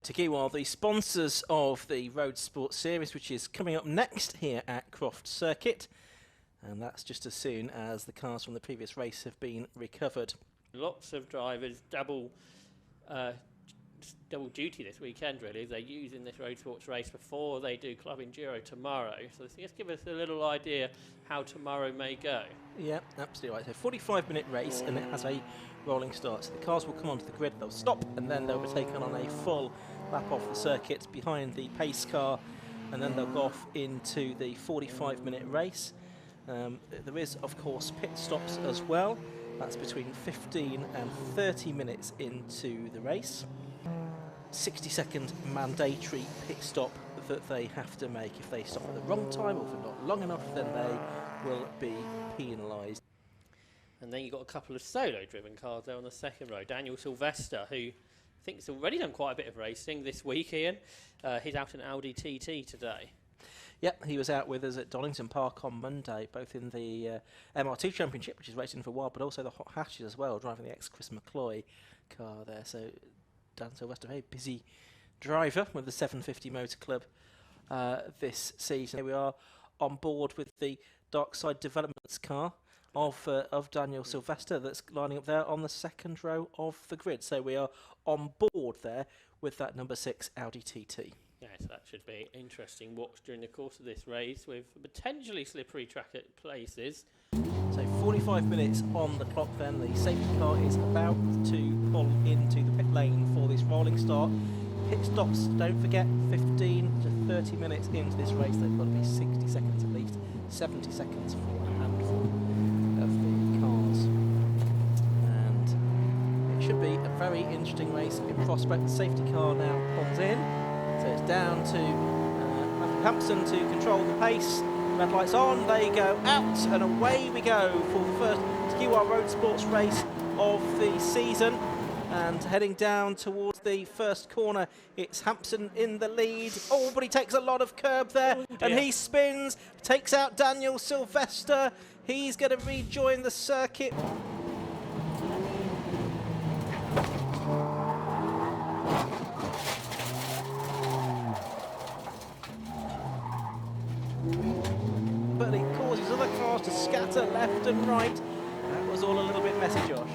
You are the sponsors of the Roadsports Series, which is coming up next here at Croft Circuit, and that's just as soon as the cars from the previous race have been recovered. Lots of drivers double duty this weekend, really. They're using this Roadsports race before they do Club Enduro tomorrow. So just give us a little idea how tomorrow may go. Yeah, absolutely right. So 45-minute race, and it has a rolling start. So the cars will come onto the grid, they'll stop, and then they'll be taken on a full lap off the circuit behind the pace car, and then they'll go off into the 45-minute race. There is, of course, pit stops as well. That's between 15 and 30 minutes into the race. 60-second mandatory pit stop that they have to make. If they stop at the wrong time or if they're not long enough, then they will be penalised. And then you've got a couple of solo-driven cars there on the second row. Daniel Sylvester, who I think has already done quite a bit of racing this week, Ian. He's out in Audi TT today. Yep, he was out with us at Donington Park on Monday, both in the MR2 Championship, which is racing for a while, but also the hot hatches as well, driving the ex-Chris McCloy car there. So Dan Sylvester, a very busy driver with the 750 Motor Club this season. Here we are on board with the Darkside Developments car of Daniel Sylvester that's lining up there on the second row of the grid. So we are on board there with that number 6 Audi TT. Yes, that should be interesting watch during the course of this race with potentially slippery track at places. So 45 minutes on the clock then. The safety car is about to pull into the pit lane for this rolling start. Pit stops, don't forget, 15 to 30 minutes into this race. They've got to be 60 seconds at least, 70 seconds for a handful of the cars. And it should be a very interesting race in prospect. The safety car now pulls in. So it's down to Matthew Hampson to control the pace. Red lights on, they go out, and away we go for the first TQR Roadsports race of the season. And heading down towards the first corner, it's Hampson in the lead. Oh, but he takes a lot of curb there, and he spins, takes out Daniel Sylvester. He's going to rejoin the circuit. But it causes other cars to scatter left and right. That was all a little bit messy, Josh.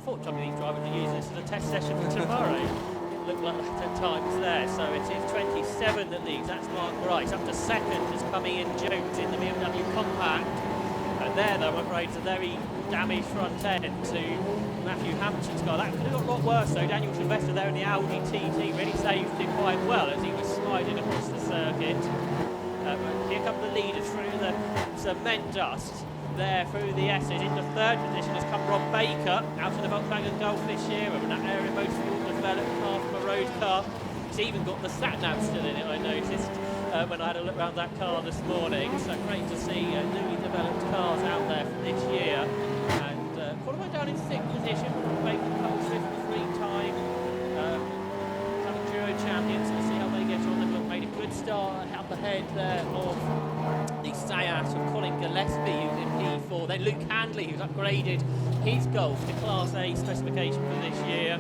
Fortunately, these drivers are using this as a test session for tomorrow. It looked like 10 times there, so it is 27 that leads. That's Mark Rice. Up to second is coming in Jones in the BMW Compact. And there, though, I'm afraid, it's a very damaged front end to Matthew Hampton's car. That could have got a lot worse, though. Daniel Sylvester there in the Audi TT really saved it quite well as he was sliding across the circuit. Here come the leaders through the cement dust. There through the S's. Into third position has come Rob Baker out of the Volkswagen Golf this year. And that area most developed car from a road car. It's even got the sat-nav still in it, I noticed when I had a look around that car this morning. So great to see newly developed cars out there for this year. And qualifying down in 6th position. Baker Cole's 53-time Enduro champions. So we'll see how they get on. They've made a good start up ahead there of the Sayat of Colin Gillespie, who's in P4. Then Luke Handley, who's upgraded his Golf to Class A specification for this year.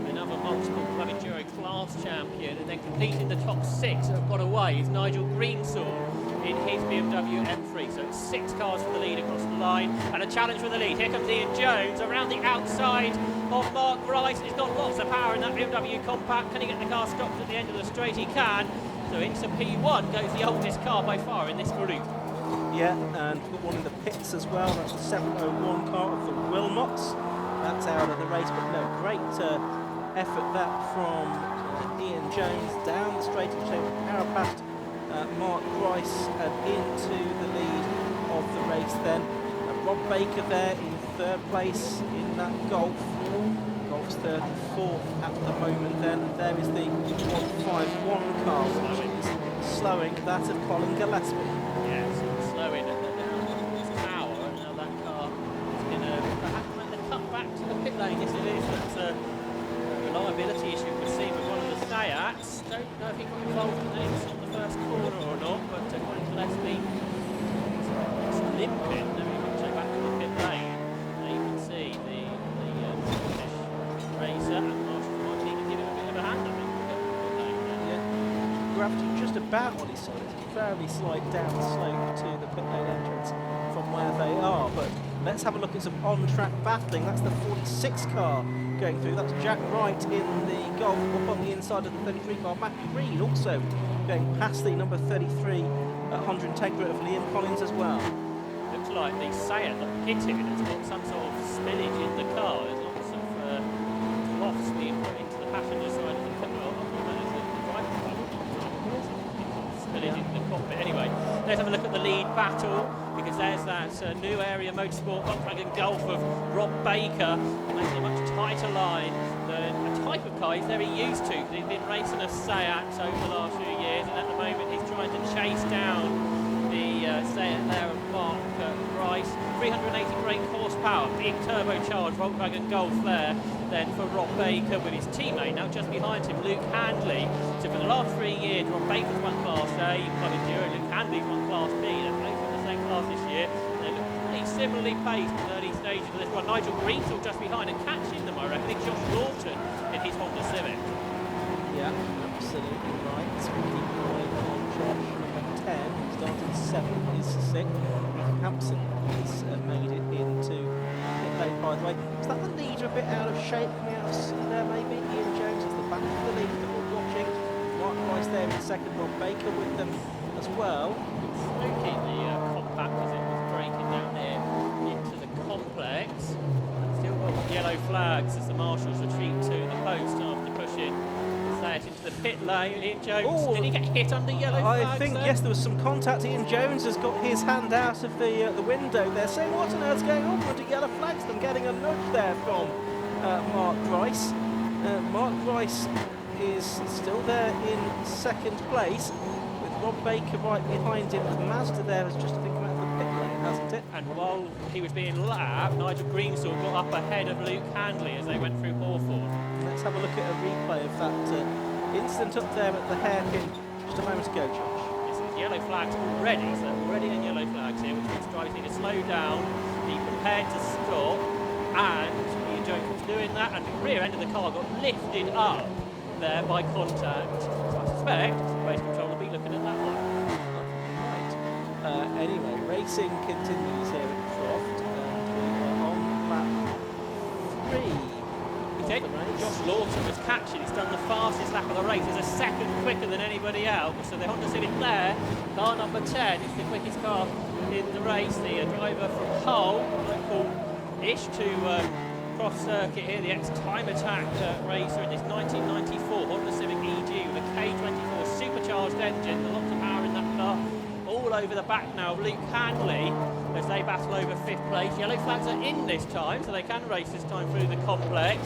Another multiple Club Enduro Class champion. And then completing the top 6 that have got away is Nigel Greensall in his BMW M3. So it's 6 cars for the lead across the line. And a challenge for the lead. Here comes Ian Jones around the outside of Mark Rice. He's got lots of power in that BMW Compact. Can he get the car stopped at the end of the straight? He can. So into P1 goes the oldest car by far in this group. Yeah, and we've got one in the pits as well. That's the 701 car of the Wilmots. That's out of the race, but no, great effort that from Ian Jones down the straight of the power past Mark Rice and into the lead of the race then. Rob Baker there in third place in that Golf. Golf's 34th at the moment then. There is the 151 car, which is slowing that of Colin Gillespie. Yes, it's slowing at the power, and now that car is going to perhaps make the cut back to the pit lane. Yes, it is. That's a reliability issue we've seen with one of the Sayats. Don't know if he got involved in this on the first corner or not, but Colin Gillespie is limping. Then we can check back to the pit lane. There you can see the Scottish racer and Marshall might even give him a bit of a hand. I think gravity just about on his side. It's a very slight down slope to the pit lane entrance from where they are. But let's have a look at some on-track battling. That's the 46 car going through. That's Jack Wright in the Golf up on the inside of the 33 car. Matthew Reed also going past the number 33 Honda Integra of Liam Collins as well. Looks like the Seat that pitted has got some sort of spillage in the car. There's lots of cloths being put into the passenger side of the car. Spillage into the cockpit. Anyway, let's have a look at the lead battle, because there's that new area Motorsport Volkswagen Golf of Rob Baker, making a much tighter line than a type of car he's very used to, because he's been racing a Seat over the last few years, and at the moment he's trying to chase down the Seat there of Mark Rice. 380 brake horsepower, big turbocharged Volkswagen Golf there. Then for Rob Baker with his teammate now just behind him, Luke Handley. So for the last 3 years, Rob Baker's won Class A, Club Enduro, Luke Handley's won Class B. They're both in the same class this year. They look pretty similarly paced in the early stages of this one. Nigel Greensill just behind and catching them, I reckon. It's Josh Lawton in his Honda Civic. Yeah, absolutely right. So we keep an eye on Josh, number 10, who started 7th, is 6th. Ethan Hampson has made it into pit lane, by the way. Is that the leader a bit out of shape, coming out of C there maybe? Ian Jones is the back of the lead that we're watching. Mark Rice there in second, Rob Baker with them as well. Spooky, the compact, as it was breaking down there into the complex. And still got yellow flags as the marshals retreat to the post after pushing into the pit lane. Ian Jones, did he get hit under yellow flags? I think, yes, there was some contact. Ian Jones has got his hand out of the window there, saying, what on earth's going on under yellow flags? I'm getting a nudge there from Mark Rice. Mark Rice is still there in second place, with Rob Baker right behind him. The Mazda there has just, I think, come out of the pit lane, hasn't it? And while he was being lapped, Nigel Greensill got up ahead of Luke Handley as they went through Hawthorne. Let's have a look at a replay of that incident up there at the hairpin just a moment ago, Josh. This is yellow flags already, so already in yellow flags here, which means drivers need to slow down, be prepared to stop, and Ian Jones was doing that, and the rear end of the car got lifted up there by contact. So I suspect race control will be looking at that one. Right. Anyway, racing continues here at Croft, and we are on lap 3. Josh Lawton was catching. He's done the fastest lap of the race. He's a second quicker than anybody else. So the Honda Civic there, car number 10, is the quickest car in the race. The driver from Hull, local-ish to Croft Circuit here, the ex-Time Attack racer in this 1994 Honda Civic EG with a K24 supercharged engine. Lots of power in that car. All over the back now of Luke Handley as they battle over 5th place. Yellow flags are in this time, so they can race this time through the complex.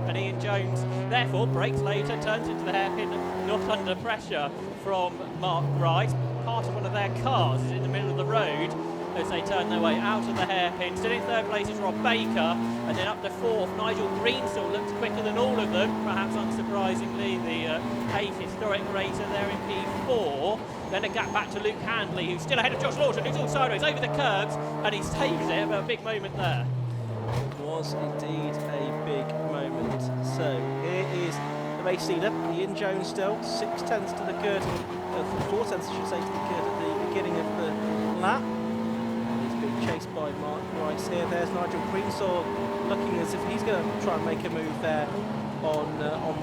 And Ian Jones, therefore, brakes later, turns into the hairpin, not under pressure from Mark Rice. Part of one of their cars is in the middle of the road as they turn their way out of the hairpin. Still in 3rd place is Rob Baker, and then up to 4th, Nigel Greensill looks quicker than all of them, perhaps unsurprisingly, the 8th historic racer there in P4. Then a gap back to Luke Handley, who's still ahead of Josh Lawton, who's all sideways over the curbs, and he saves it, but a big moment there. It was indeed a big moment. So here is the race leader, Ian Jones still, 6 tenths to the good, 4 tenths I should say to the good at the beginning of the lap. Being chased by Mark Rice here. There's Nigel Greensill looking as if he's going to try and make a move there on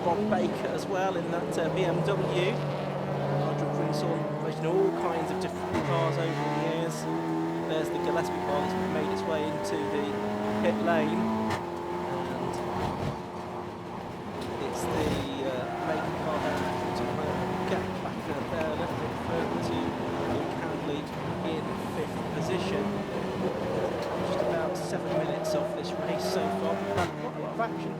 Rob Baker as well in that BMW. Nigel Greensill racing all kinds of different cars over the years. There's the Gillespie car that's made its way into the pit lane, and it's the main car there to get back there a little bit further to Luke Handley in 5th position. Just about 7 minutes of this race so far. We've had quite a lot of action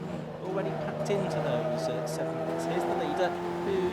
already packed into those 7 minutes. Here's the leader, who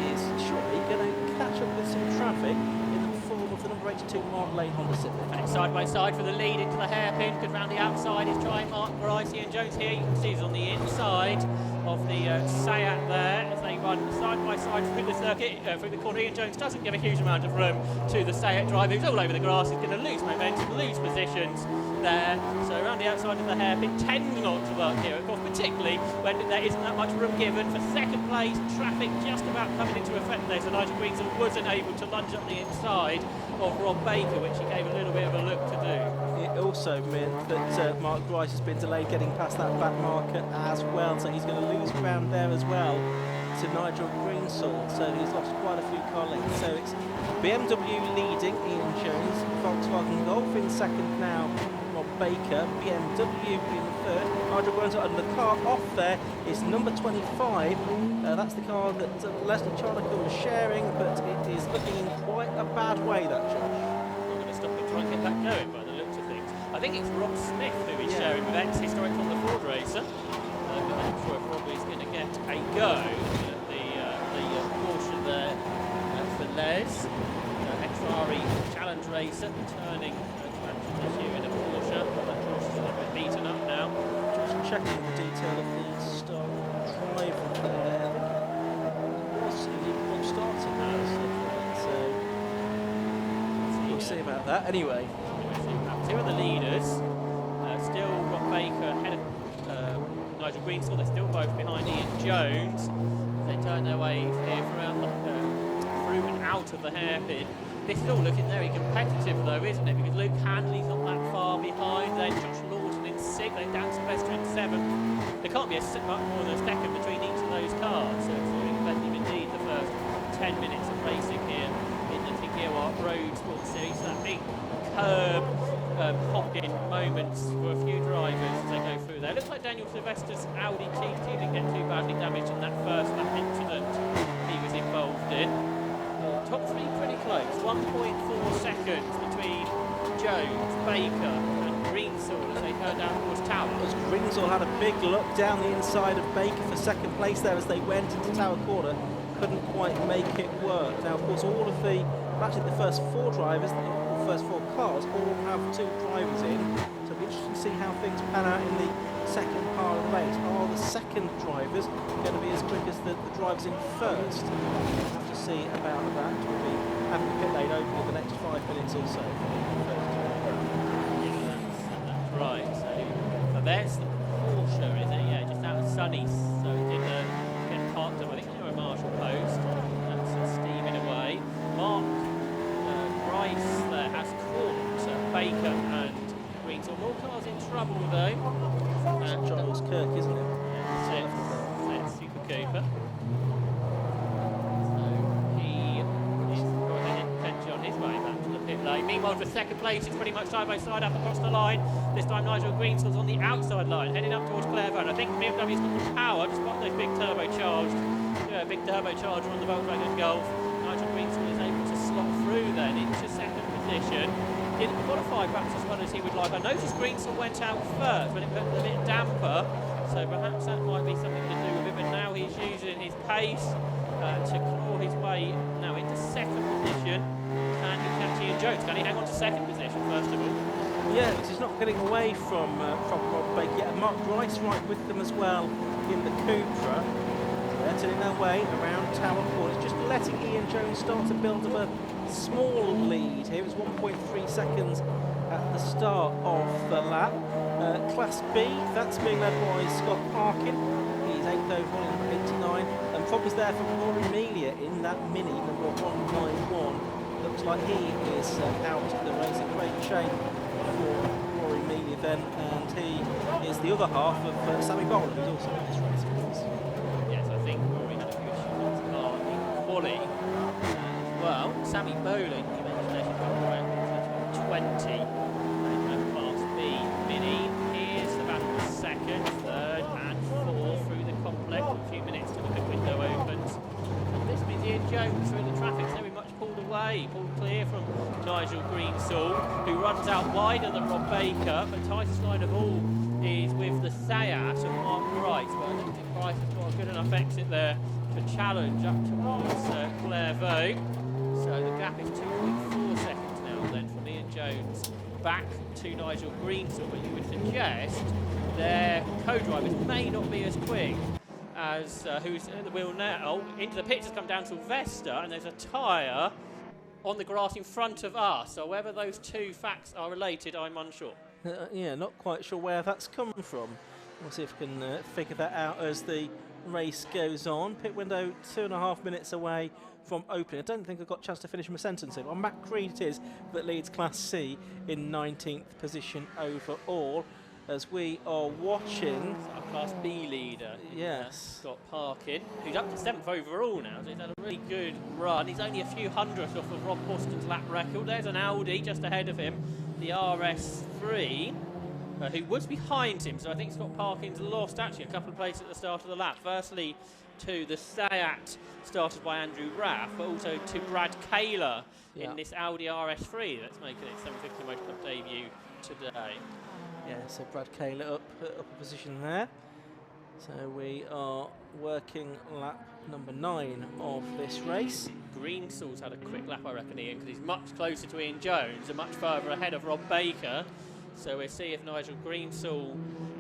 is surely going to catch up with some traffic in the form of the number 82 Mark Lane Honda Civic. And it's side by side for the lead into the hairpin, because round the outside is trying Mark Rice. Ian Jones here, you can see, is on the inside of the Seat there as they run side by side through the circuit, through the corner. Ian Jones doesn't give a huge amount of room to the Seat driver, who's all over the grass. He's going to lose momentum, lose positions, there. So around the outside of the hairpin, tends not to work here, of course, particularly when there isn't that much room given. For second place, traffic just about coming into effect there, so Nigel Greensall wasn't able to lunge up the inside of Rob Baker, which he gave a little bit of a look to do. It also meant that Mark Grice has been delayed getting past that back marker as well, so he's going to lose ground there as well to Nigel Greensall, so he's lost quite a few car lengths. So it's BMW leading, Ian Jones, Volkswagen Golf in second now, Rob Baker, BMW in third, Nigel Greensall, and the car off there is number 25. That's the car that Leslie Charnocker was sharing, but it is looking in quite a bad way, that, Josh. I'm going to stop and try and get that going by the looks of things. I think it's Rob Smith who he's sharing with ex-historic from the Ford racer. I'm not sure if Rob is going to get a go at the caution there for Les. Ex-Ferrari challenge racer turning this year in a Porsche. That Porsche's a little bit beaten up now. Just checking the detail of the start drive there. It was indeed starting now, so we'll see about that. Anyway. Two of the leaders, still Rob Baker ahead of Nigel Greensall. They're still both behind Ian Jones. They turn their way here through and out of the hairpin. This is all looking very competitive though, isn't it? Because Luke Handley's not that far behind. Then Josh Lawton in sixth. Then Dan Sylvester in seventh. There can't be much more than a second between each of those cars. So it's very competitive indeed. The first 10 minutes of racing here in the Road Roadsports Series. So that big curb hopping moments for a few drivers as they go through there. Looks like Daniel Sylvester's Audi TT didn't get too badly damaged in that first lap incident he was involved in. Top three pretty close, 1.4 seconds between Jones, Baker and Greensall as they head down towards Tower. Greensall had a big look down the inside of Baker for second place there as they went into Tower Corner. Couldn't quite make it work. Now, of course, actually the first four drivers, the first four cars, all have two drivers in. So it'll be interesting to see how things pan out in the second part of the race. Are the second drivers going to be as quick as the drivers in first? We'll have to see about that. We'll be having the pit lane open in the next 5 minutes or so. Yeah, that's right. So there's the Porsche, is it? Yeah, just out of Sunny. So it did get parked up, I think, near a Marshall post. That's steaming away. Mark Grice there has caught Baker and Greensall. More cars in trouble though. Charles Kirk, isn't it? That's Super Cooper. So he is going ahead potentially on his way back to the pit lane. Meanwhile, for second place, it's pretty much side by side up across the line. This time Nigel Greensall's on the outside line, heading up towards Clairvaux. I think BMW's got the power, despite those big big turbocharger on the Volkswagen Golf. Nigel Greensall is able to slot through then into second position. Didn't qualify perhaps as well as he would like. I noticed Greensall went out first when it went a bit damper, so perhaps that might be something to do with it, but now he's using his pace to claw his way now into second position. Can he catch Ian Jones? Can he hang on to second position first of all? Yeah, because he's not getting away from Rob Baker yet. And Mark Grice right with them as well in the Cupra. They're turning their way around Tower Corner. Just letting Ian Jones start to build up a small lead here. It was 1.3 seconds at the start of the lap. Class B, that's being led by Scott Parkin. He's 8th overall in number 89. And problems there for Rory Melia in that Mini, number 191. Looks like he is out of the race. A great shame for Rory Melia then. And he is the other half of Sammy Bowler, who's also in this race, of course. Yes, I think Rory had a few issues with his car in quali as well. Sammy Bowling, you mentioned there, she's got around 20. Class B Mini. Here's the battle for second, third and fourth through the complex. A few minutes till the window opens. And this means Ian Jones through the traffic, so very much pulled away, pulled clear from Nigel Greensall, who runs out wider than Rob Baker, but tightest line of all is with the Seat of Mark Grice. But I don't think Grice has got a good enough exit there to challenge up towards Clairvaux. So the gap is 2.4 seconds now then from Ian Jones back to Nigel Greensall, but you would suggest their co-drivers may not be as quick as who's at the wheel now. Into the pits has come down Sylvester, and there's a tyre on the grass in front of us. So whether those two facts are related, I'm unsure. Yeah, not quite sure where that's come from. We'll see if we can figure that out as the race goes on. Pit window 2.5 minutes away from opening. I don't think I've got a chance to finish my sentence here. Well, Matt Creed it is that leads Class C in 19th position overall, as we are watching. Our Class B leader. Yes. Scott Parkin, who's up to 7th overall now. So he's had a really good run. He's only a few hundredths off of Rob Boston's lap record. There's an Audi just ahead of him, the RS3. Who was behind him, so I think Scott Parkin's lost actually a couple of places at the start of the lap. Firstly to the Seat started by Andrew Raff, but also to Brad Kaler in this Audi RS3 that's making its 750 Motor Club debut today. Yeah, so Brad Kaler up a position there. So we are working lap number 9 of this race. Greensall's had a quick lap, I reckon, Ian, because he's much closer to Ian Jones and much further ahead of Rob Baker. So we'll see if Nigel Greensall,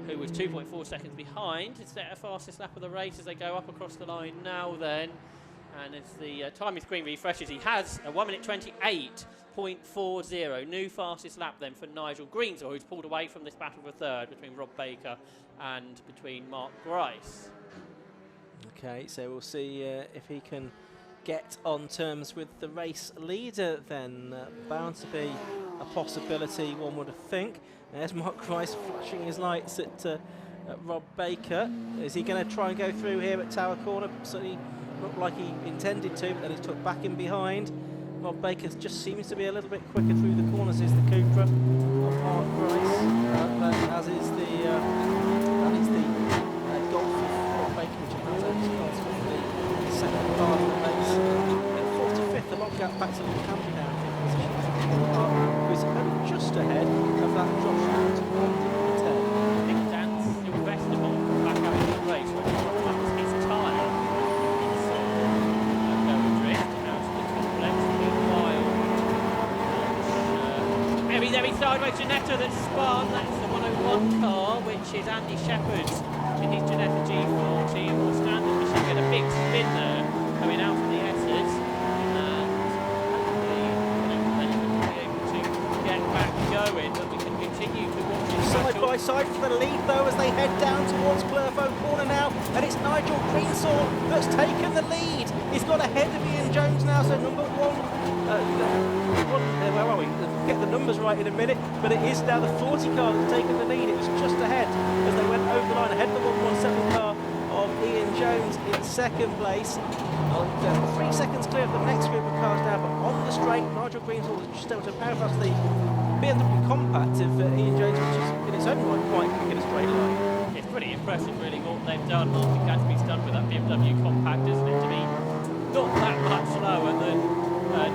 who was 2.4 seconds behind, is their fastest lap of the race as they go up across the line now then. And as the time screen refreshes, he has a 1 minute 28.40. New fastest lap then for Nigel Greensall, who's pulled away from this battle for third between Rob Baker and between Mark Grice. Okay, so we'll see if he can get on terms with the race leader then. Bound to be a possibility, one would think. There's Mark Grice flashing his lights at Rob Baker. Is he going to try and go through here at Tower Corner? Certainly looked like he intended to, but then he's took back in behind. Rob Baker just seems to be a little bit quicker through the corners. Is the Cupra of Mark Grice, as is the Golf of Rob Baker, which is now the second part of the race. 45th, a long gap back to Luke Hampton now in 5th position. Who's only just ahead of that Josh Hamilton on the 10. I think Dan Silvestri back out in the race when he was his tyre. It's going drift out to the complex. Meanwhile, very sideways Ginetta that's spun. That's the 101 car, which is Andy Shepherd's in his Ginetta G40. More standard machine, get a big spin there coming out of the S's. Going, but we can continue to watch it. Side by side for the lead though as they head down towards Clerford Corner now, and it's Nigel Greensall that's taken the lead. He's got ahead of Ian Jones now, so number one, where are we? We'll get the numbers right in a minute, but it is now the 40 car that's taken the lead. It was just ahead as they went over the line, ahead of the 117 car of Ian Jones in second place. 3 seconds clear of the next group of cars now, but on the straight, Nigel Greensall is just able to power past the BMW Compact of Ian Jones, which is in its own right quite quick in a straight line. It's pretty impressive really what they've done, Martin Gadsby's done with that BMW Compact, isn't it, to be not that much slower than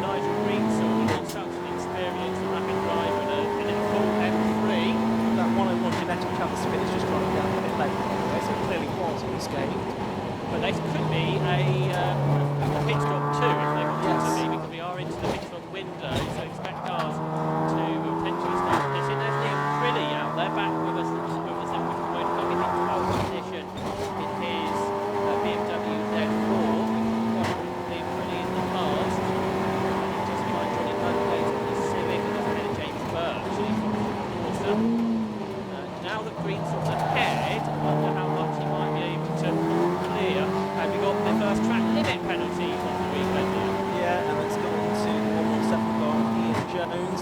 Nigel Greensall, who's such an experienced rapid driver in a full M3. That 101 Ginetta which had the spin is just running down a bit late, so it clearly was unscathed. But this could be a pit stop too, if they want it to be, because we are into the pit stop window, so expect cars to potentially start pitching. There's Liam Crilly out there, back with us with the 750 Motor Club. He's in 12th position in his BMW Z4. Liam Crilly in the past. Just behind Johnny Mudgate in the Civic, and just ahead of James Birch. Awesome. Now that Greensall's ahead, I wonder how much he might be able to clear. And we got the first track limit penalty on the weekend now. Yeah, and it's gone to 117 car Ian Jones,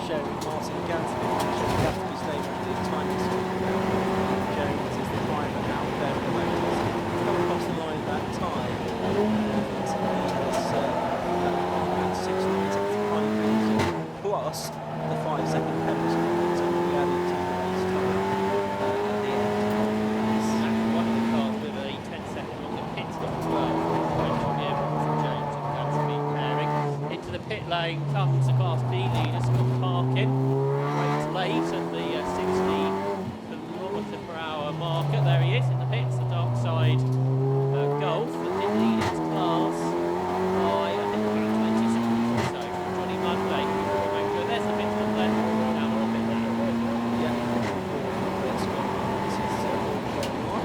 showing Martin Gadsby. Showing Gadsby's name on the timing screen. Ian Jones is the driver out there at the moment. He's come across the line that time. And he has 6.9 seconds plus the 5 second penalty to be added to the race time at the end. That's one of the cars with a 10-second longer pit stop as well. Jones and Gadsby pairing. Into the pit lane comes the Class B leader, Scott Parkin. Breaks late at the 60km/h marker. There he is in the pits, the Darkside Golf that did lead its class by, I think, about 20 seconds or so from Johnny Mudgate. There's the pit stop there. Now we're on pit lane. Yeah, this is all going on.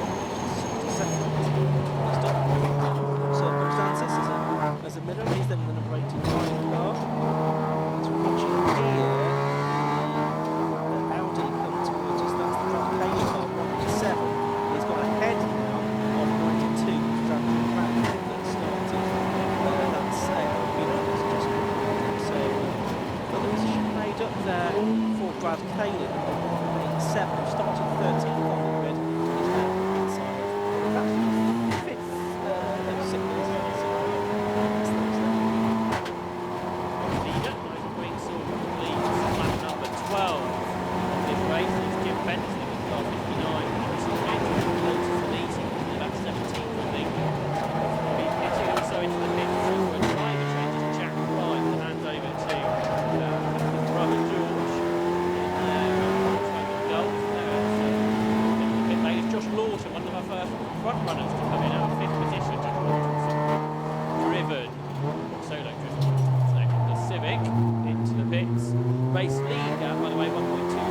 Circumstances as a middle, he's then the number 89 car. trailing a 7 who started 13th on the grid. He's now inside. In fact, 5th, no, 6th. Leader, Nigel Greensill leads lap number 12 of this race. It's Jim Bentley with car 59. Harrison James close to leading with about 17th, I think. He's pitching also into the pit for a driver change. It's Jack Wright that hands over to his brother George in Volkswagen Golf. In the pit lane is Josh Lawton, one of our first front runners to come in out of 5th position. Josh Lawton's driven, solo driven. The Civic into the pits. Race leader, by the way, 1.2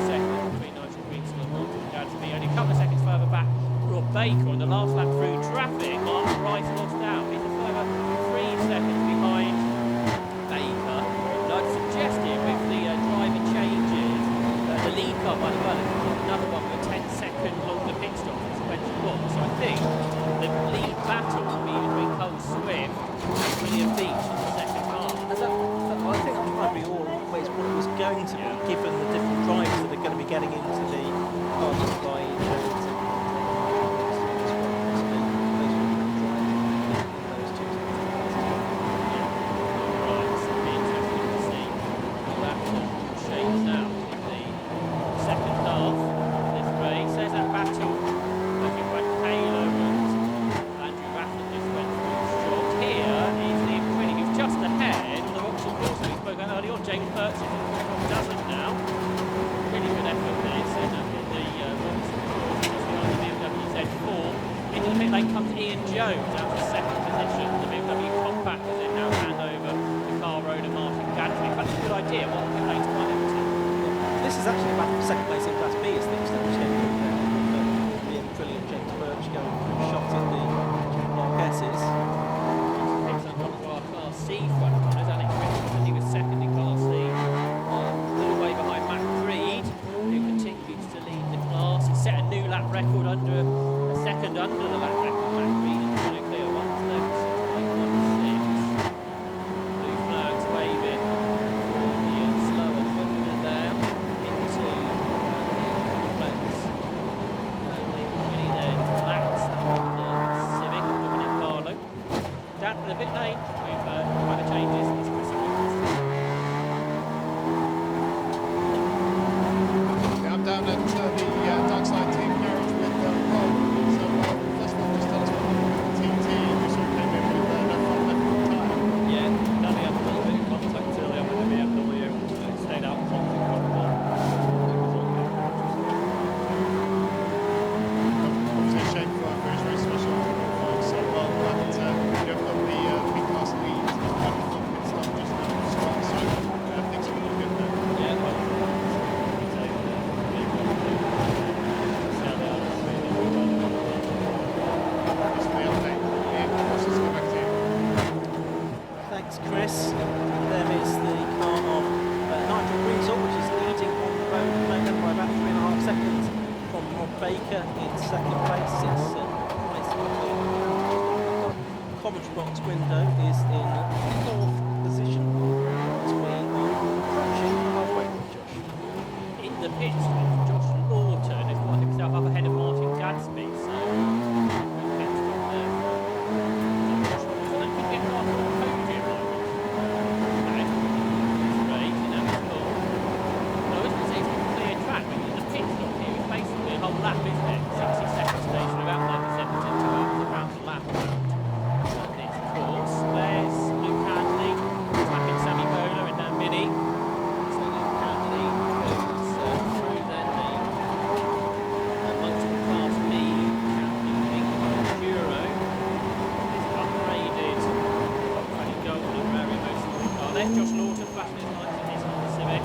seconds between Nigel Greensill and Martin Gadsby. Only a couple of seconds further back, Rob Baker on the last lap through traffic. Mark Rice lost out. He's a further 3 seconds behind Baker. And I'd suggested with the driver changes, the lead car, by the way, another one with a 10-second longer pit stop for sequential block. So I think the lead battle will be between Cole Swift and William Beach in the second half. I think that might be always what it was going to be, given the different drives that are going to be getting into the cars by Jones and those two. Right, so it'll be interesting to see how that shapes out in the second half of this race. There's that battle looking like Taylor and Andrew Rafford just went through his shot. Here is Liam Quinny, who's just ahead on the Vauxhall course we spoke about earlier on. James Purchase doesn't now. Really good effort this in the Vauxhall course, just behind the BMW Z4. Into the pit lane comes Ian Jones out of second position. The BMW Compact is in now, hand over to Carl Road and Martin Gadsby. That's a good idea. What the pit lane's quite empty. This is actually about the second place in Class B as things stand there. Liam Trilly and James Birch going for a shot at the Marquesses. Picks up one of our Class C front runners, Alex Richardson. He was second in Class C, a little way behind Matt Reed, who continues to lead the class. He set a new lap record under a second under the lap record. Matt Reed is trying to clear 1:36.16. Blue flags waving for the slower movement there into the complex. Really then laps the Civic, Dominic Barlow. Down to the pit lane with driver changes. It's Chris Williams. Yeah, I'm down at the Darkside team garage with Rob. So first of all, just tell us what happened with the TT. You sort of came in with no front left tyre. Yeah, Danny had a little bit of contact earlier with the BMW. It stayed out front and got the ball. Obviously, a shame for his race special folks. So well, but you've got the P-Class lead and the pit stop just now. So things are looking good there. Yeah, well, Just for the update. Ian, let's just go back to you. Thanks, Chris. There is the car of Nigel Greensill, which is leading on the road at the moment by about 3.5 seconds from Rob Baker in second place. It's Coventry Box Window is in 4th position as we are approaching the halfway point, Josh. In the pit stop, Josh Lawton has got himself up ahead of Martin Gadsby. So good pit stop there. Josh Lawton, that could get off on the podium. Okay. Great, you know, it's cool. No, as you can see, it's a clear track, but in the pit stop here, it's basically a whole lap, isn't it? 60 seconds station, about 37 to 2 hours around the lap. This course, there's Luke Handley, attacking Sammy Bowler in that Mini. So Luke Handley goes through then the multiple class B Handley Enduro. This upgraded Volkswagen Golden Rary Motorsport car. There's Josh Lawton flashing his lights in his Honda Civic.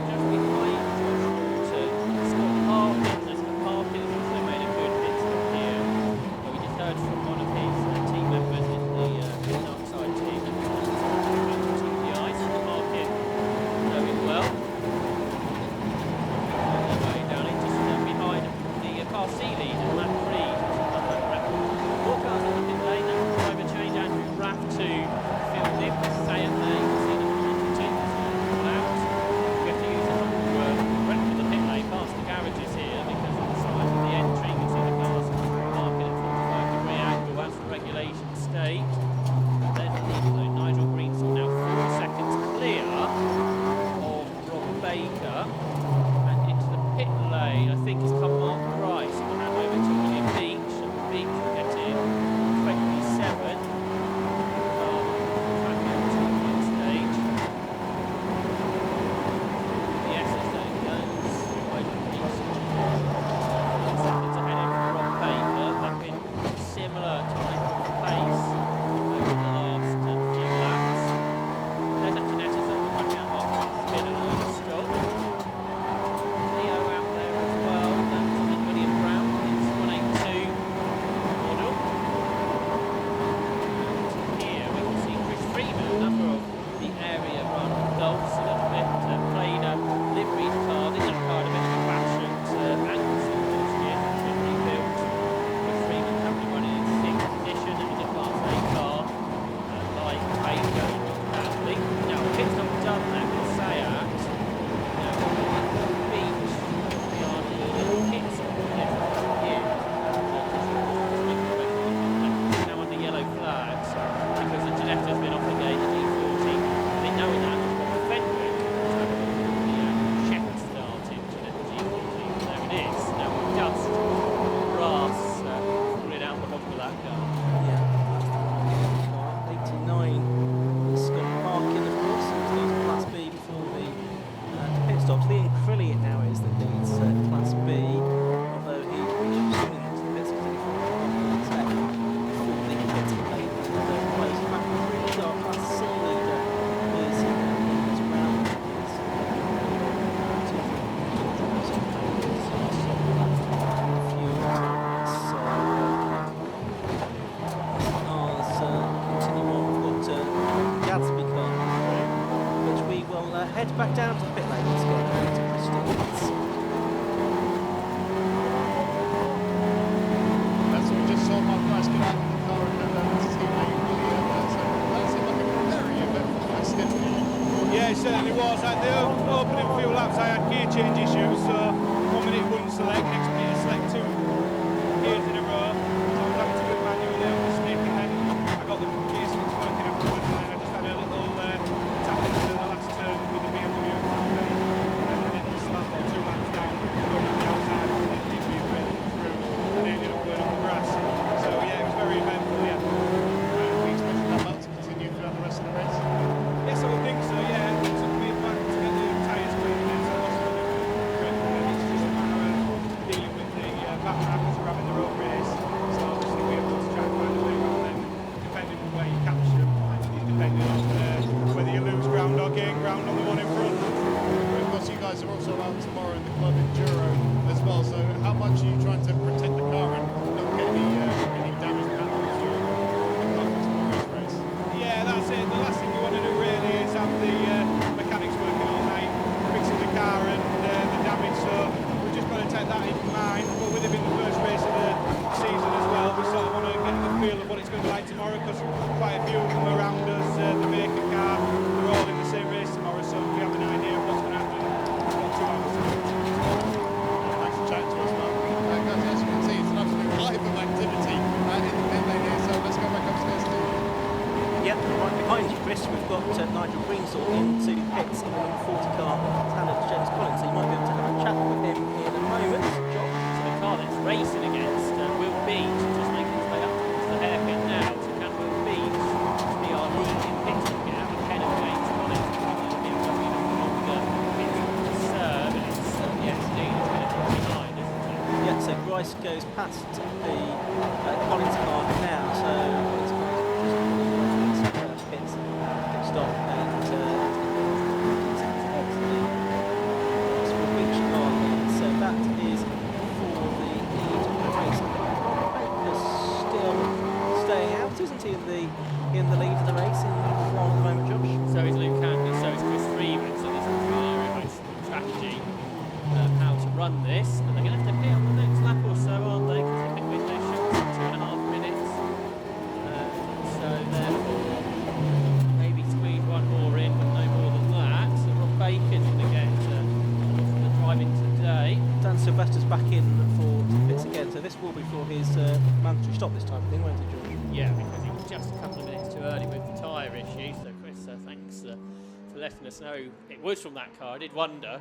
Just behind Josh Lawton, Scott Parkin. That's the Parkin who's also made a good pit stop here. We just heard from one of his team members in the Darkside team, TDIs, Parkin going well. Going down in just behind the Car C leader, Matt Reed. More cars in the pit lane, that's driver change, Andrew Raff to think has come Mark Price. We'll hand over to William Beach, and Beach will get in 27. Stage. Yes, there it goes. Seconds ahead of Rob Baker, back in similar type of pace over the last few laps. There's actually Netta's on the running out after it's been an early stop. Leo out there as well, down to the William Brown, it's 182 model. And here we can see Chris Freeman, a number of the area run golfs, a little bit played a liveried car. Did that car in a bit of a fashion Anglesey this year, that's been rebuilt. Chris Freeman currently running in 6th position, and he's a Class A car, like Baker and Bradley. Now, pit stop done there with Sayat. Now, Beach, we are doing pit stop here. Now under yellow flags, because the Giletto's been off the gate at E40. They know that Fenwick check started Gillette G40. There it is. Now dust, grass falling out the bottom of that car. Yeah, that's the car. 89 is Scott Parkin, of course. So it's Class B before the pit stops. Liam Crilly now is that leads Class B, although he should soon into the pits because he found tech before the pits were made. Third place, Matt Crilly, our Class C leader, is round. Gadsby car, which we will head back down to the pit lane. Let's get ready to proceed. That's what we just saw Mark Price get out of the car and go down to teammate William. So that seemed like a very eventful race, didn't it? Yeah, it certainly was. At the opening few laps, I had gear change issues, so 1 minute wouldn't select, next minute select 2 gears in a row. So I was having to do it manually on the stick, and then I got the gear switch working afterwards, and then I just had a little tap into the last turn with the BMW and then just last 2 laps down, going up the outside, and then it being ready through, and ended up going on the grass. So yeah, it was very eventful, yeah. We expected that to continue throughout the rest of the race. Yes, I would think so, yeah. It took me back to get the tyres clean and so it's just a matter of dealing with the background as we're having the road race. So obviously we're able to try and find a way around them, depending on where you capture them, and depending on whether you lose ground or gain ground on the one in front. Of course, you guys are also out tomorrow in the club enduro as well. So how much are you trying to protect the car and not get any damage to happen during the car for tomorrow's race? Yeah, that's it. The last thing you want to do really is have the mechanics working all night, fixing the car and the damage. So we've just got to take that in mind. But with it being the first race of the season as well, we sort of want to get the feel of what it's going to be like tomorrow, because quite a few of them around us, the Baker car, they're all in the same race tomorrow. So we have an idea of what's going to happen. We've got 2 hours. Thanks for chatting to us, Mark. Guys, as you can see, it's an absolute hive of activity in the pit lane here. So let's go back upstairs to Yep, right behind you, Chris, we've got Nigel Greensall into pits in the number 40 car, standard to James Collins, so you might be able to have a chat with him in a moment. John? So the car that's racing against Will Beach, just making his way up towards the hairpin now. So can Will Beach be our lead in pit stop, get out ahead of James Collins? BMW longer pit stop to serve, and it's yes, indeed, it's going to be behind, isn't it? Yeah, so Bryce goes past the Collins car now, so Collins car is just pits, pit stop, and Beach car here. So that is for the lead of the race. Baker's still staying out, isn't he, in the lead of the race in F1 at the moment, Josh? So is Luke Candy, so is Chris Freeman, so this is really nice strategy how to run this, and they're going to have to pit on the next lap or so, aren't they? Because the pit window shows 2.5 minutes. So therefore, maybe squeeze one more in, but no more than that. So Rob Bacon's going to get the driving today. Dan Sylvester's back in for pits again, so this will be for his mandatory stop this time, I think, won't it, George? Yeah, because he was just a couple of minutes too early with the tyre issue. So Chris, thanks for letting us know it was from that car. I did wonder.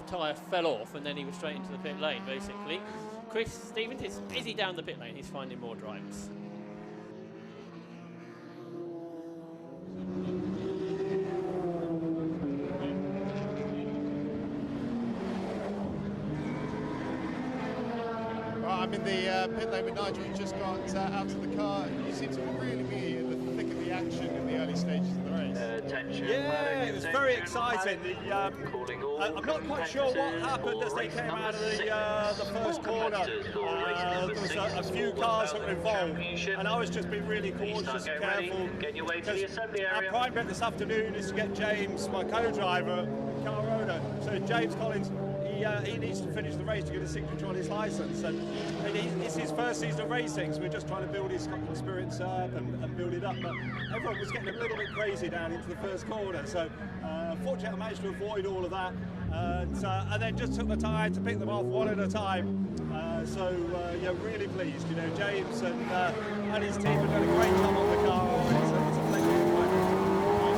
tyre fell off and then he was straight into the pit lane, basically. Chris Stevens is busy down the pit lane. He's finding more drivers. Right, I'm in the pit lane with Nigel. He's just got out of the car. You seem to really be in the thick of the action in the early stages of the race. Yeah, it was very exciting. I'm not quite sure what happened as they came out of the first corner. There was a few cars that were involved, and I was just being really cautious and careful. Because our prime bet this afternoon is to get James, my co-driver, car owner. So James Collins, he needs to finish the race to get a signature on his licence, and it's his first season of racing, so we're just trying to build his spirits up and build it up. But everyone was getting a little bit crazy down into the first corner, so fortunately I managed to avoid all of that, and then just took the time to pick them off one at a time. Yeah, really pleased. You know, James and his team have done a great job on the car. It's a pleasure to work with.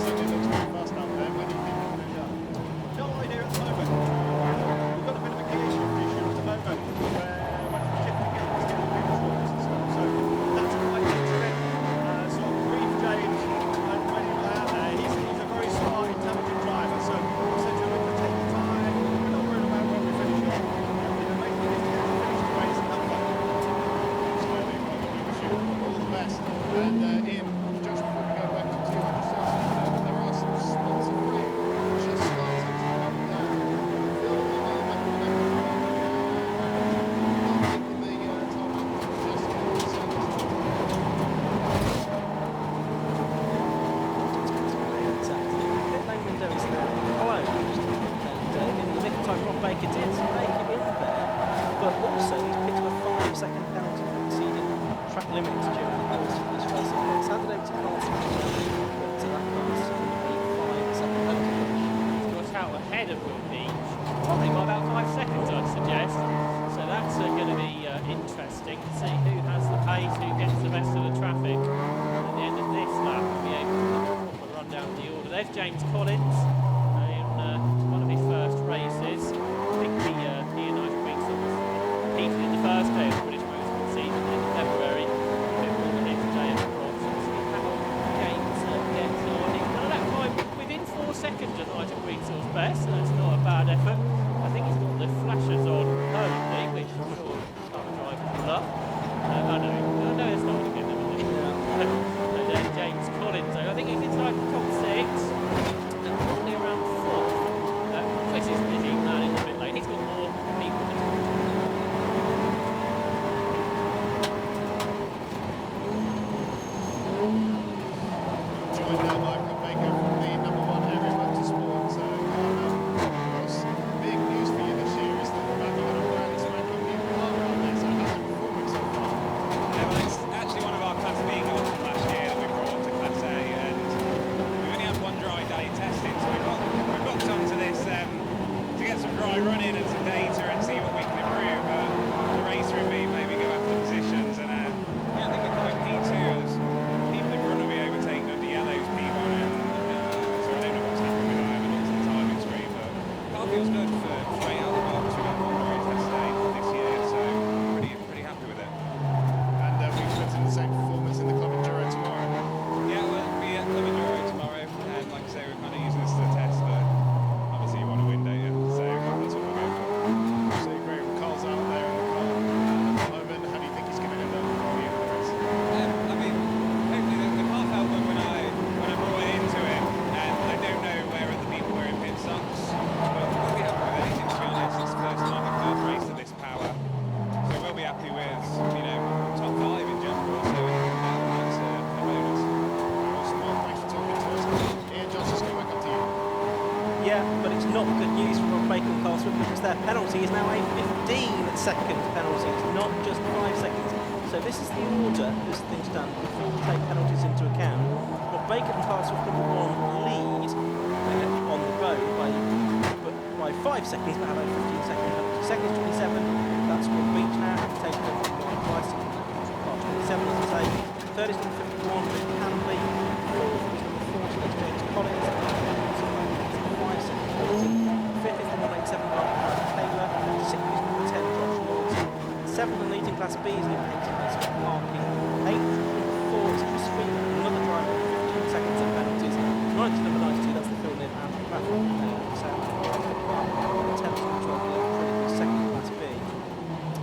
So it looks very fast up there. When do you think you're going to do? No idea at the moment. We've got a bit of a gear shift issue at the moment where when it's shifting again, it's getting big shorts and stuff. So that's quite interesting. So I'll brief James and when he was out there, he's a very smart, intelligent driver. So I said to him, we can take the time. We're not worried about when we finish off. Making it to finish the race and have fun. Absolutely. Well, we wish you all the best. And Ian, just before we go back to 200cc, there are some sponsor free just starting to come down. Phil, Pit lane window is now closed, and in the nick of time, Rob Baker did make it in there, but also he's picked up a 5-second penalty for exceeding track limits during the course of this race. It's handed over to Carlton, but that comes to a 5-second penalty. Got out ahead of Will Beach, probably by about 5 seconds, I'd suggest. So that's going to be interesting to see who has the pace, who gets the best of the traffic. At the end of this lap, we'll be able to run down the order. There's James Collins in one of his first races. I think he and Nigel Greenson was competed in the first day of the British Motorsport season in February. Before the next day at Croft. So see how James gets on. He's done that time within 4 seconds of Nigel Greenson's best, so that's not a bad effort. I think he's got the flashers on only, which I'm sure other drivers will love. I know it's not to get them, is it? So there's James Collins. I think he's inside the top 6 and probably around 4th. Chris is busy man in the pit lane. He's got more people than joined now by Rob Baker from the #1 area Motorsport. So, of course, big news for you this year is that you've got a brand spanking new car out there. So, how's it performing so far? Yeah, well, it's actually one of our Class B cars from last year that we brought up to Class A, and we've only had one dry day testing, so we've got onto this to get some dry running and some data and see what we can improve. The racer and me maybe go after positions, and yeah, I think we're quite P2 as people in front of me overtaking under yellows P1, and so I don't know what's happened with that. I haven't looked at the timing screen, but car feels good for straight out the box. We've had one dry test day this year, so pretty happy with it. And we expecting the same performance in the Club Enduro tomorrow. Yeah, well, it'll be at Club Enduro tomorrow, and like I say, we're kind of using this as a test, but obviously you want to win, don't you? So that's what we'll go for. So great. Carl's out there in the car at the moment. How do you think he's going to end up for you in the race? I mean, hopefully the car felt good when I brought it into it, and I don't know where other people were in pit stops, but we'll be happy with anything, to be honest. It's the first time I've first raced at this power, so we'll be happy with, top 5 in general, so that's a bonus. Awesome. Well, thanks for talking to us. Ian, Josh, just going back up to you. Yeah, but it's not good news for Rob Baker and Carlsford because their penalty is now a 15-second penalty. It's not just 5 seconds. So this is the order this thing's done before we take penalties into account. Rob Baker and Carlsford #1 lead on the road by 5 seconds, but have a 15-second penalty. Second is 27. That's Rob Beach now, having taken over from Mark Price. Car 27, as I say. Third is number 51, Rick Hamley. Fourth is number 40, that's James Collins. 5 second penalty. Fifth is number 187, 7th and leading Class B is Luke Hayton, that's marking 8th. Number 4 is Chris Freeman, another driver with 15 seconds of penalties. 9th to number 92, that's the fill-in, and Rafa Sam 10th and 12th, pretty good second in Class B.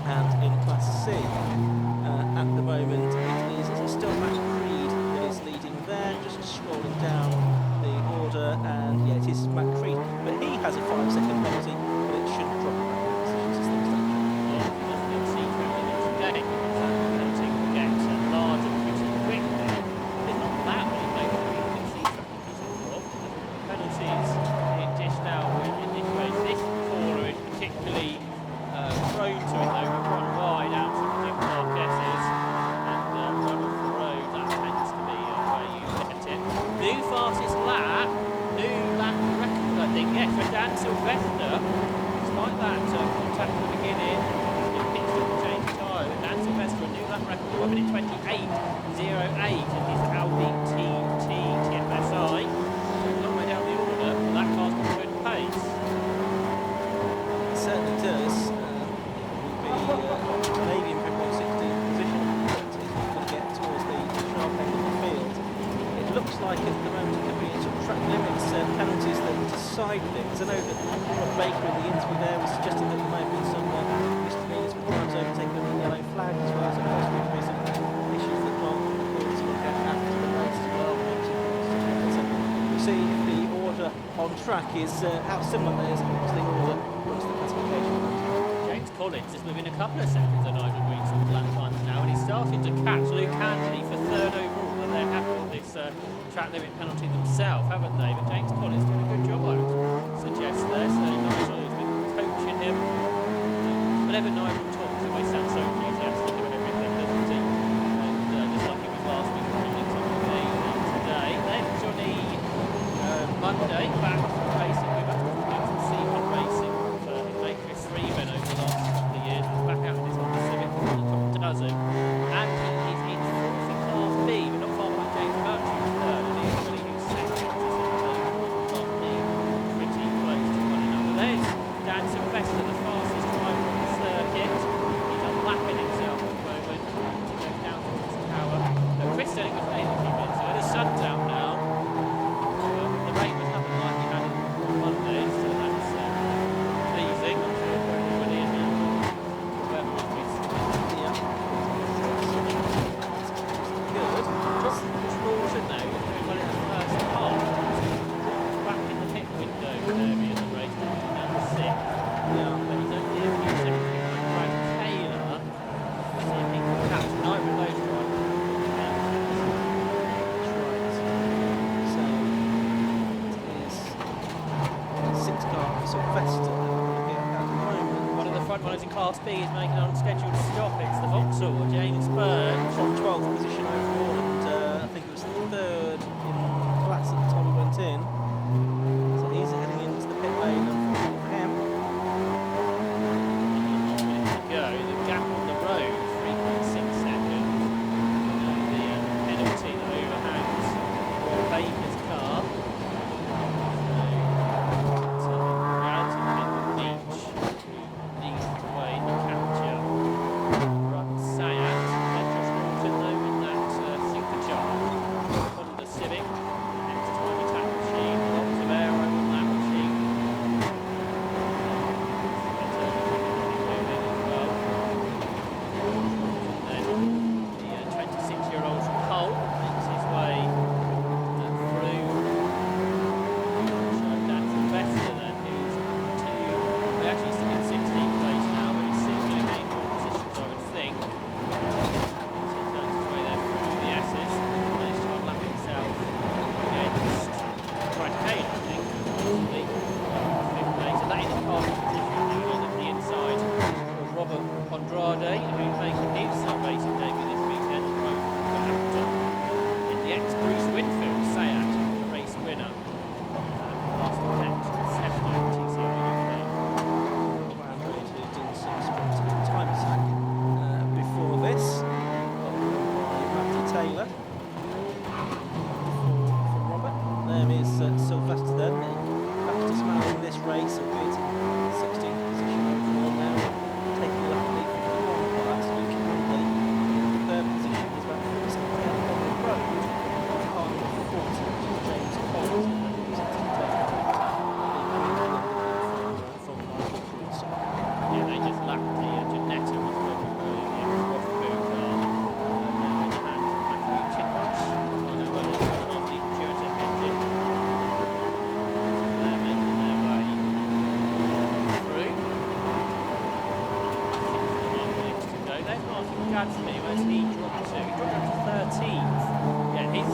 And in Class C, at the moment, it is still Matt Creed that is leading there, just scrolling down the order, and yeah, it is Matt Creed, but he has a 5-second penalty, but it shouldn't drop him back in positions as things stand. Track is how similar it is to the order once the classification. James Collins is moving a couple of seconds on Nigel Green's lap times now, and he's starting to catch Luke Anthony for 3rd overall, and they have got this track limit penalty themselves, haven't they? But James Collins doing a good job, I would suggest there. So Nigel has been coaching him. Whenever Nigel talks, he always sounds so enthusiastic about everything, doesn't he? And just like he was last week, today. Then Johnny Monday back racing with us, doing some C1 racing for Chris Freeman over the last couple of years. He's back out with his Honda Civic, a couple dozen, and he's in 4th in Class B, but not far behind James Birch, who's 3rd, and he's really who's 2nd. Class B pretty close to one another. There's Dan Sylvester, the fastest driver on the circuit. He's unlapping himself at the moment. He goes down to his tower. Chris Sterling was made a few minutes ago. The sun's out now. Class B is making an unscheduled stop. It's the Vauxhall, James Burns. From 12th position overall, and I think it was 3rd in class at the time he went in. So he's heading into the pit lane, unfortunately for him. Go, the gap on the road, 3.6 seconds. The penalty that overhangs Baker's car. Sylvester then, the fastest man in this race, albeit 16th position overall now, taking a lap lead from the 1 car. Gadsby, where's he dropped to? He dropped up to 13th. Yeah, he's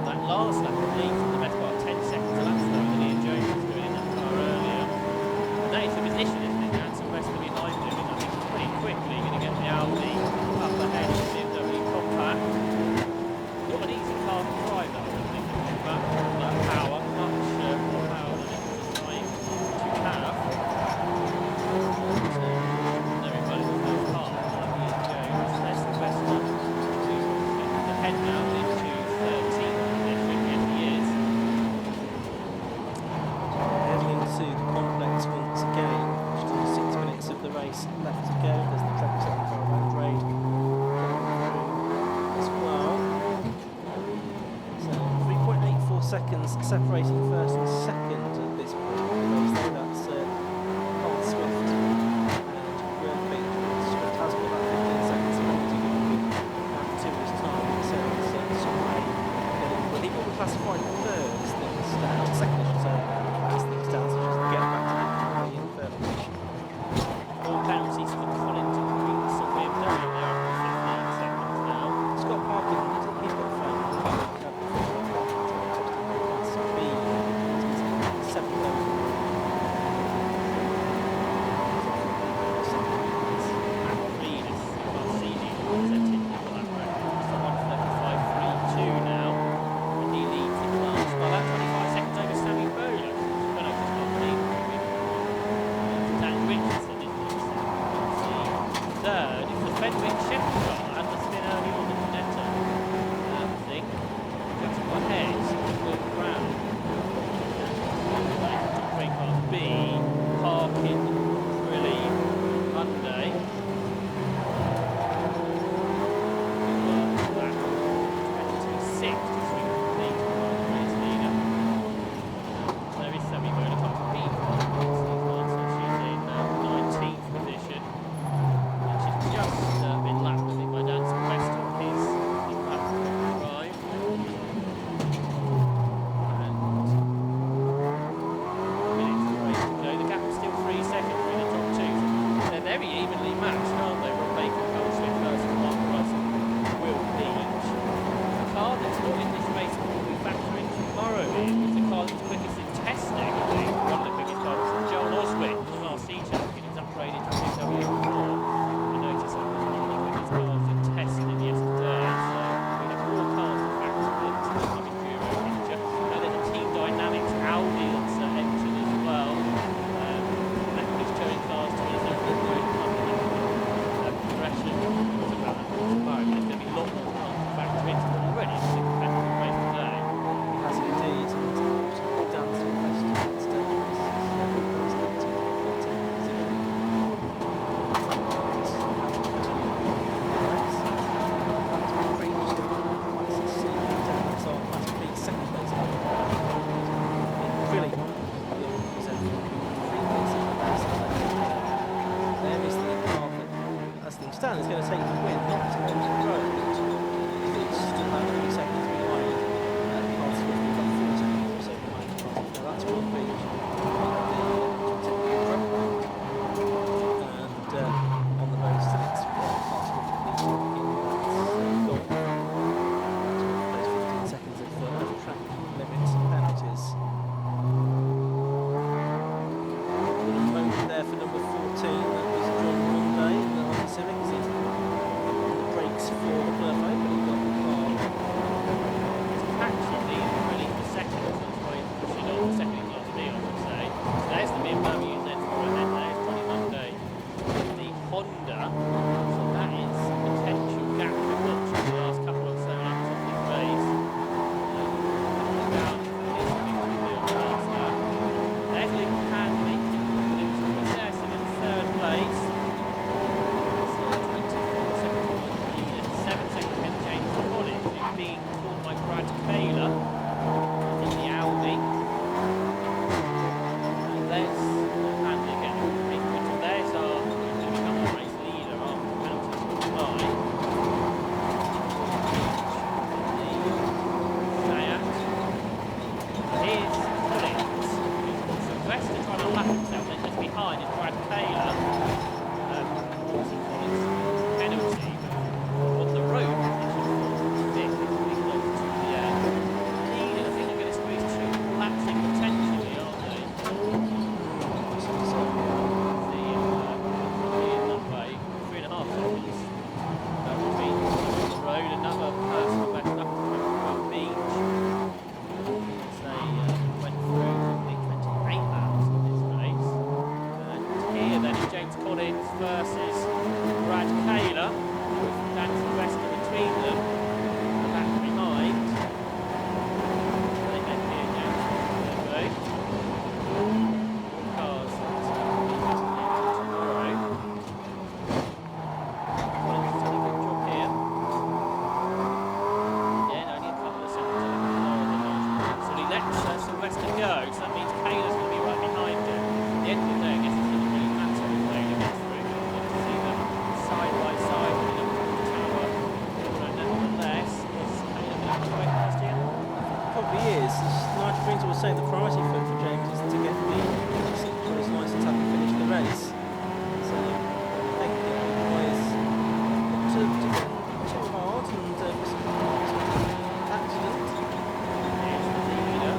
that last lap of lead for the best part 10 seconds a lap slower than Ian Jones was doing in that car earlier. And that is the position, isn't it? That's the rest of behind him, and I think pretty quickly going to get the Audi up ahead of the BMW Compact. Not an easy car to drive, that I think, the Compact. That power, much more power than it was designed to have. There we go, the first car, Ian Jones. There's the best one to get ahead now into 13th position, yes he is. Heading into the complex once again. Just under 6 minutes of the race left to go. There's the 77 Caravan Raid as well. So 3.84 seconds separating first and second at this point in the race. So that's Paul Swift and Greg Beach. Swift has got that 15 seconds left to go to his time. So it's well, he will be classified third as things stand. Second, I should say, as things stand. So just get back to the third position. More penalties for Collins and Greens on BMW. They're up to 15 seconds now. Scott Parkin, he's got a phone. Class B, he's 7th over. Matt Reed is CD presented for that record. It's a 1:35.32 now. And he leads the class by about 25 seconds over Sammy Bowler. But I just not believe Dan Richardson in the third. It's the Fenwick Shepherd car and the spin early on the Canetta thing. Just got ahead of Will Brown. Break car B, Parkin, Trilly, Monday. That 26 to swing the lead to the race leader. There is Sammy Bowler car B. So she's in 19th position. And she's just been lapped, I think, by Dan Sylvester on his lap drive. And minutes of race to go. The gap is still 3 seconds between the top two. They're very evenly matched, aren't they? Rob Baker, Carl Swift versus Mark Price and Will Leach. The car that's not in this race will be factoring tomorrow in is the car that's quickest in testing. I think one of the quickest cars is Joel Oswin, the Class C champion. He's upgraded to a BMW 4. I noticed that was one of the quickest cars in testing yesterday. So we have more cars to factor into the coming Euro picture. Now there's a Team Dynamics Audi that's entered as well. That is showing cars to his own progression. We'll talk about that tomorrow, but there's going to be a lot more cars to factor into them already. It's a competitive race today. Has it indeed? Dan Sylvester still Stan is going to take the win, not to go to the road. He's still about 3 seconds behind. Carl Swift, we've got 4 seconds or so behind Carl. Now that's Will Beach. And on the road still it's Carl Swift leading in goal. Those 15 seconds of track limits and penalties. Little moment there for number 14. That was John Monday in the Honda Civic. Brakes for the Burfo, but he got the car. Actually leading really for second, that's why he's pushing on the second in Class B, I would say. So there's the BMW then for ahead there, it's Johnny Monday with the Honda. So that is a potential gap to watch for the last couple of so laps of this race. Down this big field pass now. There's Luke Handley, Luke's there, so in third place. So 24 seconds. 7 seconds ahead of James Collins, who's being caught by Brad Taylor in the Audi. And there's Handley getting a big win. There's our going to become the race leader after versus Brad Taylor, with Dan Sylvester between them, the back behind. They head here down to the road. Cars tomorrow. Collins has done a good job here. Yeah, only a couple of seconds lower than Nigel. So he lets Sylvester go, so that means Taylor's going to be right behind him. At the end of the day, I guess it doesn't really matter if Taylor gets through. You'd love to see them side by side when you look at the tower. But nevertheless, is Taylor going to have to wait last year? Probably is. As Nigel Greensill was saying, the priority for James is to get the his license having finished the race. So I think the boys not to get too hard and accident. Here's the leader.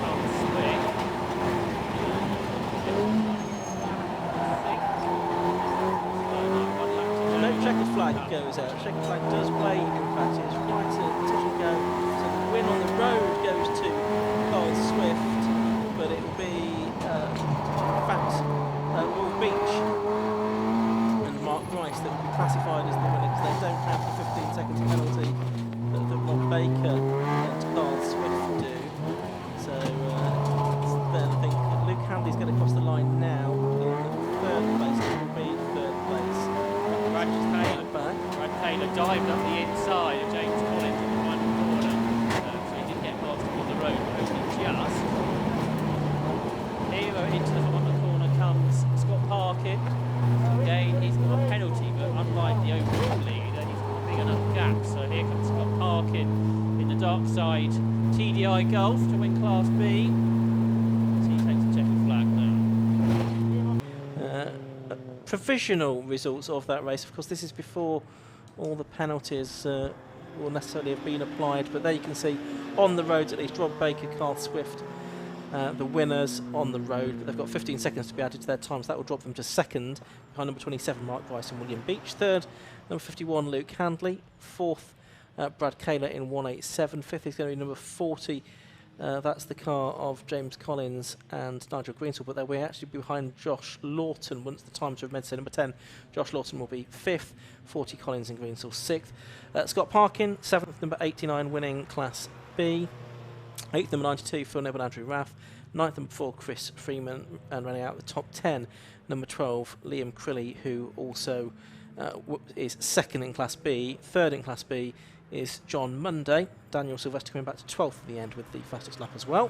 Comes Swift. No checkered flag goes out. Checkered flag does play. In fact, it's right to touch and go. So the win on the road goes to Carl Swift, but it will be in fact Will Beach and Mark Rice that will be classified as the winner because they don't have the 15 seconds penalty that Rob Baker and Carl Swift do. So then I think Luke Hanley's going to cross the line now in third place. It will be third place. Brad Taylor. Brad Taylor dived up the inside of James Collins in the final corner. So he did get past him on the road, but only just. Here into the final corner comes Scott Parkin. Again, he's got a penalty, but unlike the overall lead, he's got a big enough gap. So here comes Scott Parkin in the Darkside TDI Golf to win Class B. So he takes a checkered flag now. Provisional results of that race. Of course, this is before all the penalties will necessarily have been applied, but there you can see on the roads at least Rob Baker, Carl Swift, the winners on the road, but they've got 15 seconds to be added to their times. That will drop them to second behind number 27 Mark Rice and William Beach, third number 51 Luke Handley, fourth Brad Kaler in 187, fifth is going to be number 40. That's the car of James Collins and Nigel Greensill, but they're actually behind Josh Lawton once the times are made. So number 10, Josh Lawton will be 5th, 40 Collins and Greensill 6th. Scott Parkin, 7th, number 89, winning Class B. 8th, number 92, Phil Neville, Andrew Raff. 9th, number 4, Chris Freeman, and running out the top 10, number 12, Liam Crilly, who also is 2nd in Class B. 3rd in Class B is John Munday. Daniel Sylvester coming back to 12th at the end with the fastest lap as well.